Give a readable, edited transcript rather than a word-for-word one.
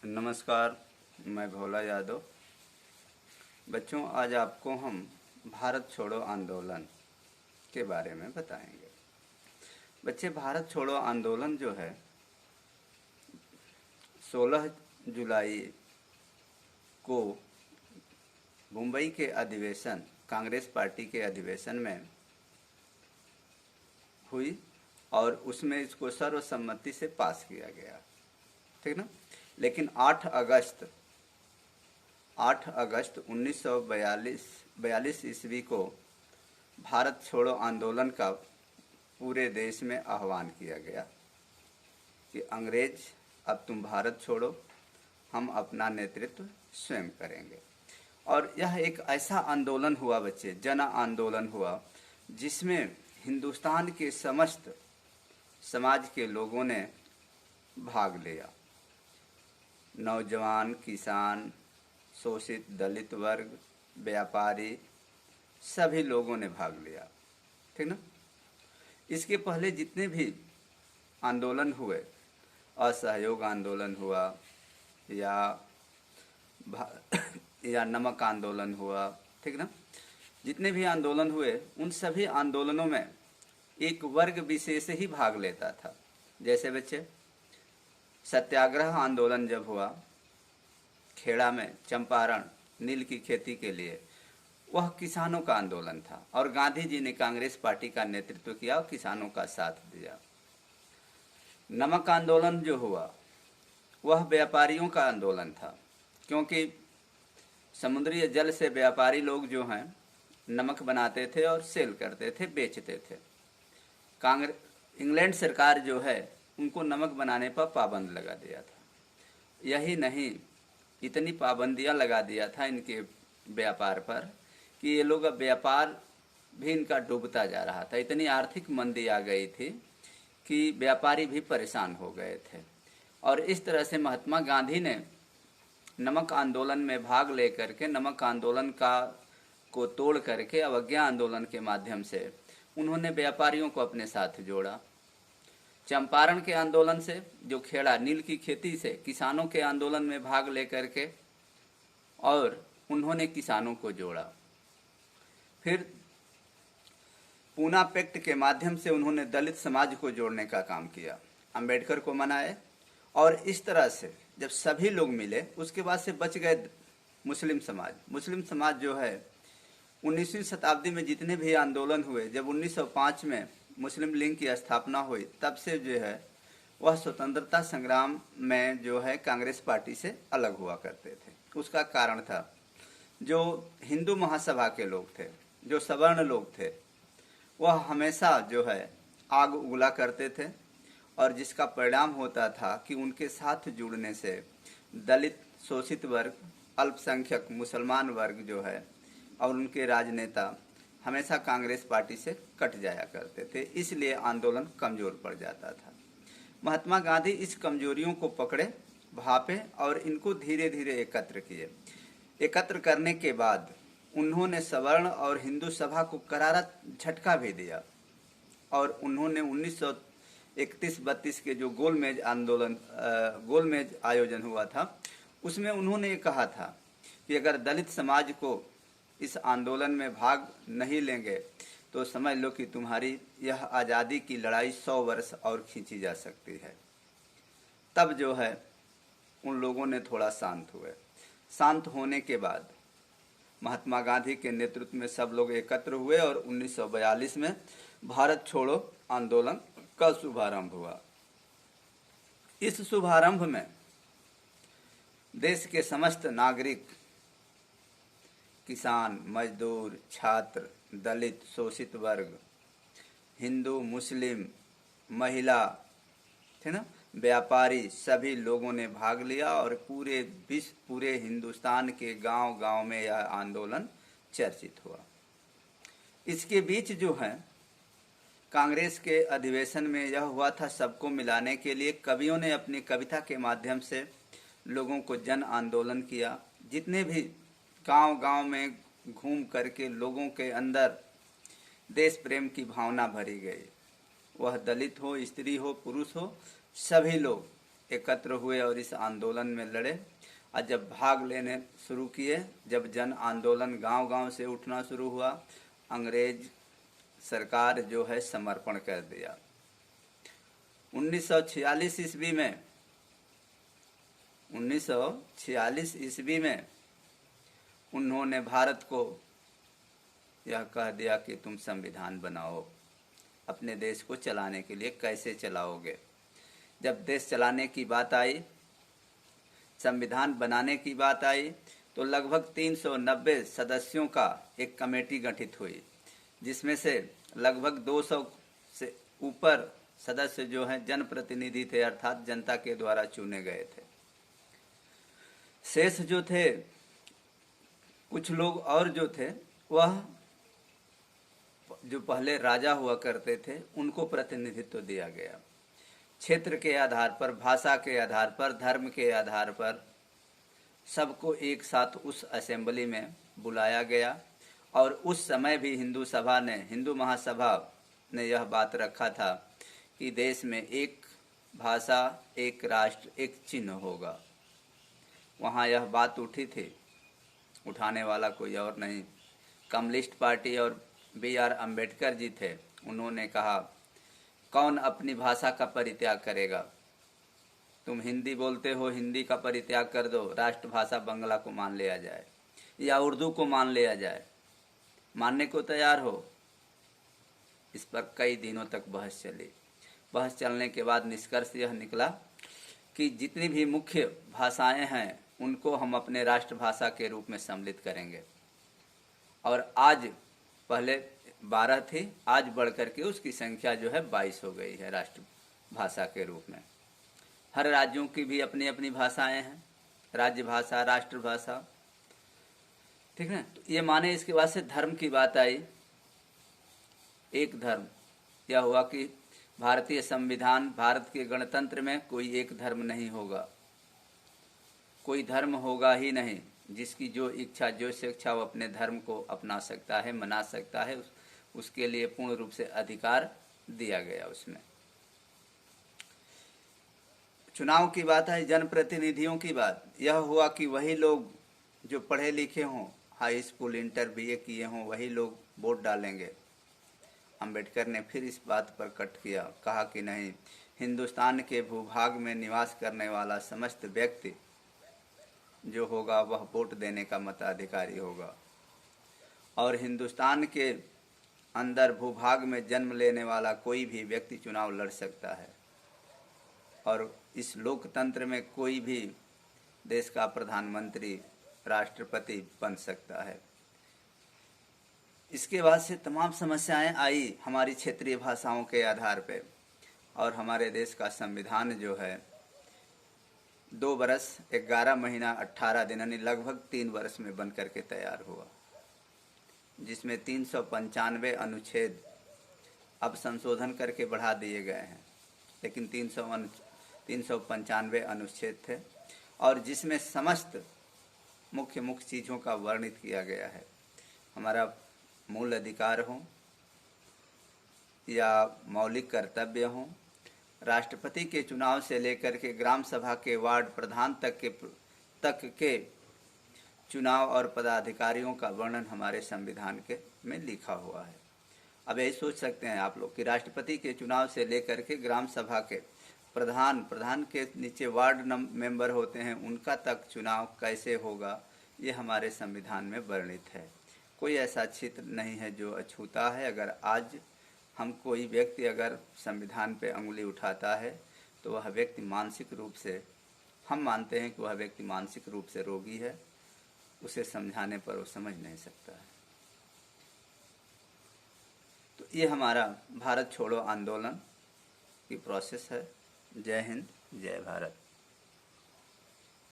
नमस्कार, मैं भोला यादव। बच्चों, आज आपको हम भारत छोड़ो आंदोलन के बारे में बताएंगे। बच्चे, भारत छोड़ो आंदोलन जो है 16 जुलाई को मुंबई के अधिवेशन, कांग्रेस पार्टी के अधिवेशन में हुई और उसमें इसको सर्वसम्मति से पास किया गया, ठीक ना। लेकिन 8 अगस्त 1942 ईस्वी को भारत छोड़ो आंदोलन का पूरे देश में आह्वान किया गया कि अंग्रेज, अब तुम भारत छोड़ो, हम अपना नेतृत्व स्वयं करेंगे। और यह एक ऐसा आंदोलन हुआ बच्चे, जन आंदोलन हुआ, जिसमें हिंदुस्तान के समस्त समाज के लोगों ने भाग लिया। नौजवान, किसान, शोषित दलित वर्ग, व्यापारी, सभी लोगों ने भाग लिया, ठीक ना। इसके पहले जितने भी आंदोलन हुए, असहयोग आंदोलन हुआ या नमक आंदोलन हुआ, ठीक ना, जितने भी आंदोलन हुए उन सभी आंदोलनों में एक वर्ग विशेष ही भाग लेता था। जैसे बच्चे, सत्याग्रह आंदोलन जब हुआ खेड़ा में, चंपारण, नील की खेती के लिए, वह किसानों का आंदोलन था और गांधी जी ने कांग्रेस पार्टी का नेतृत्व किया और किसानों का साथ दिया। नमक आंदोलन जो हुआ वह व्यापारियों का आंदोलन था, क्योंकि समुद्री जल से व्यापारी लोग जो हैं नमक बनाते थे और सेल करते थे, बेचते थे। इंग्लैंड सरकार जो है उनको नमक बनाने पर पाबंद लगा दिया था। यही नहीं, इतनी पाबंदियां लगा दिया था इनके व्यापार पर कि ये लोग, अब व्यापार भी इनका डूबता जा रहा था। इतनी आर्थिक मंदी आ गई थी कि व्यापारी भी परेशान हो गए थे। और इस तरह से महात्मा गांधी ने नमक आंदोलन में भाग लेकर के, नमक आंदोलन को तोड़ करके अवज्ञा आंदोलन के माध्यम से उन्होंने व्यापारियों को अपने साथ जोड़ा। चंपारण के आंदोलन से, जो खेड़ा नील की खेती से, किसानों के आंदोलन में भाग लेकर के और उन्होंने किसानों को जोड़ा। फिर पूना पैक्ट के माध्यम से उन्होंने दलित समाज को जोड़ने का काम किया, अंबेडकर को मनाए। और इस तरह से जब सभी लोग मिले, उसके बाद से बच गए मुस्लिम समाज। मुस्लिम समाज जो है 19वीं शताब्दी में जितने भी आंदोलन हुए, जब 1905 में मुस्लिम लीग की स्थापना हुई, तब से जो है वह स्वतंत्रता संग्राम में जो है कांग्रेस पार्टी से अलग हुआ करते थे। उसका कारण था, जो हिंदू महासभा के लोग थे, जो सवर्ण लोग थे, वह हमेशा जो है आग उगला करते थे और जिसका परिणाम होता था कि उनके साथ जुड़ने से दलित, शोषित वर्ग, अल्पसंख्यक मुसलमान वर्ग जो है और उनके राजनेता हमेशा कांग्रेस पार्टी से कट जाया करते थे। इसलिए आंदोलन कमजोर पड़ जाता था। महात्मा गांधी इस कमजोरियों को पकड़े, भापे और इनको धीरे धीरे एकत्र किए। एकत्र करने के बाद उन्होंने सवर्ण और हिंदू सभा को करारा झटका भी दिया और उन्होंने 1931-32 के जो गोलमेज आयोजन हुआ था, उसमें उन्होंने कहा था कि अगर दलित समाज को इस आंदोलन में भाग नहीं लेंगे तो समझ लो कि तुम्हारी यह आज़ादी की लड़ाई 100 वर्ष और खींची जा सकती है। तब जो है उन लोगों ने थोड़ा शांत हुए। शांत होने के बाद महात्मा गांधी के नेतृत्व में सब लोग एकत्र हुए और 1942 में भारत छोड़ो आंदोलन का शुभारंभ हुआ। इस शुभारंभ में देश के समस्त नागरिक, किसान, मजदूर, छात्र, दलित, शोषित वर्ग, हिंदू, मुस्लिम, महिला, थे ना, व्यापारी, सभी लोगों ने भाग लिया और पूरे हिंदुस्तान के गांव-गांव में यह आंदोलन चर्चित हुआ। इसके बीच जो है कांग्रेस के अधिवेशन में यह हुआ था, सबको मिलाने के लिए कवियों ने अपनी कविता के माध्यम से लोगों को जन आंदोलन किया। जितने भी गांव-गांव में घूम करके लोगों के अंदर देश प्रेम की भावना भरी गई। वह दलित हो, स्त्री हो, पुरुष हो, सभी लोग एकत्र हुए और इस आंदोलन में लड़े। और जब भाग लेने शुरू किए, जब जन आंदोलन गांव-गांव से उठना शुरू हुआ, अंग्रेज सरकार जो है समर्पण कर दिया। 1946 ईस्वी में 1946 ईस्वी में उन्होंने भारत को यह कह दिया कि तुम संविधान बनाओ, अपने देश को चलाने के लिए कैसे चलाओगे। जब देश चलाने की बात आई, संविधान बनाने की बात आई, तो लगभग 390 सदस्यों का एक कमेटी गठित हुई, जिसमें से लगभग 200 से ऊपर सदस्य जो हैं जनप्रतिनिधि थे, अर्थात जनता के द्वारा चुने गए थे। शेष जो थे कुछ लोग और जो थे, वह जो पहले राजा हुआ करते थे उनको प्रतिनिधित्व दिया गया। क्षेत्र के आधार पर, भाषा के आधार पर, धर्म के आधार पर सबको एक साथ उस असेंबली में बुलाया गया। और उस समय भी हिंदू महासभा ने यह बात रखा था कि देश में एक भाषा, एक राष्ट्र, एक चिन्ह होगा। वहाँ यह बात उठी थी, उठाने वाला कोई और नहीं, कम्युनिस्ट पार्टी और B.R. अम्बेडकर जी थे। उन्होंने कहा, कौन अपनी भाषा का परित्याग करेगा? तुम हिंदी बोलते हो, हिंदी का परित्याग कर दो, राष्ट्रभाषा बंगला को मान लिया जाए या उर्दू को मान लिया जाए। मानने को तैयार हो? इस पर कई दिनों तक बहस चली। बहस चलने के बाद निष्कर्ष यह निकला कि जितनी भी मुख्य भाषाएं हैं उनको हम अपने राष्ट्रभाषा के रूप में सम्मिलित करेंगे। और आज, पहले 12 थी, आज बढ़कर के उसकी संख्या जो है 22 हो गई है राष्ट्रभाषा के रूप में। हर राज्यों की भी अपनी अपनी भाषाएं हैं, राज्य भाषा, राष्ट्रभाषा, ठीक है। तो ये माने, इसके बाद से धर्म की बात आई। एक धर्म, यह हुआ कि भारतीय संविधान, भारत के गणतंत्र में कोई एक धर्म नहीं होगा, कोई धर्म होगा ही नहीं। जिसकी जो इच्छा, जो शिक्षा, वो अपने धर्म को अपना सकता है, मना सकता है, उसके लिए पूर्ण रूप से अधिकार दिया गया उसमें। चुनाव की बात है, जनप्रतिनिधियों की बात, यह हुआ कि वही लोग जो पढ़े लिखे हों, हाई स्कूल, इंटर, BA किए हों, वही लोग वोट डालेंगे। अंबेडकर ने फिर इस बात पर कट किया, कहा कि नहीं, हिंदुस्तान के भूभाग में निवास करने वाला समस्त व्यक्ति जो होगा वह वोट देने का मताधिकारी होगा। और हिंदुस्तान के अंदर भूभाग में जन्म लेने वाला कोई भी व्यक्ति चुनाव लड़ सकता है। और इस लोकतंत्र में कोई भी देश का प्रधानमंत्री, राष्ट्रपति बन सकता है। इसके बाद से तमाम समस्याएं आई हमारी क्षेत्रीय भाषाओं के आधार पे। और हमारे देश का संविधान जो है 2 बरस 11 महीना 18 दिन, यानी लगभग 3 वर्ष में बन करके तैयार हुआ, जिसमें 395 अनुच्छेद अब संशोधन करके बढ़ा दिए गए हैं, लेकिन 395 अनुच्छेद थे। और जिसमें समस्त मुख्य चीज़ों का वर्णित किया गया है। हमारा मूल अधिकार हो या मौलिक कर्तव्य हो, राष्ट्रपति के चुनाव से लेकर के ग्राम सभा के वार्ड प्रधान तक के चुनाव और पदाधिकारियों का वर्णन हमारे संविधान के में लिखा हुआ है। अब यही सोच सकते हैं आप लोग कि राष्ट्रपति के चुनाव से लेकर के ग्राम सभा के प्रधान के नीचे वार्ड मेंबर होते हैं, उनका तक चुनाव कैसे होगा, ये हमारे संविधान में वर्णित है। कोई ऐसा क्षेत्र नहीं है जो अछूता है। अगर आज हम कोई व्यक्ति अगर संविधान पे अंगुली उठाता है तो वह व्यक्ति मानसिक रूप से, हम मानते हैं कि वह व्यक्ति मानसिक रूप से रोगी है, उसे समझाने पर वो समझ नहीं सकता है। तो ये हमारा भारत छोड़ो आंदोलन की प्रोसेस है। जय हिंद, जय भारत।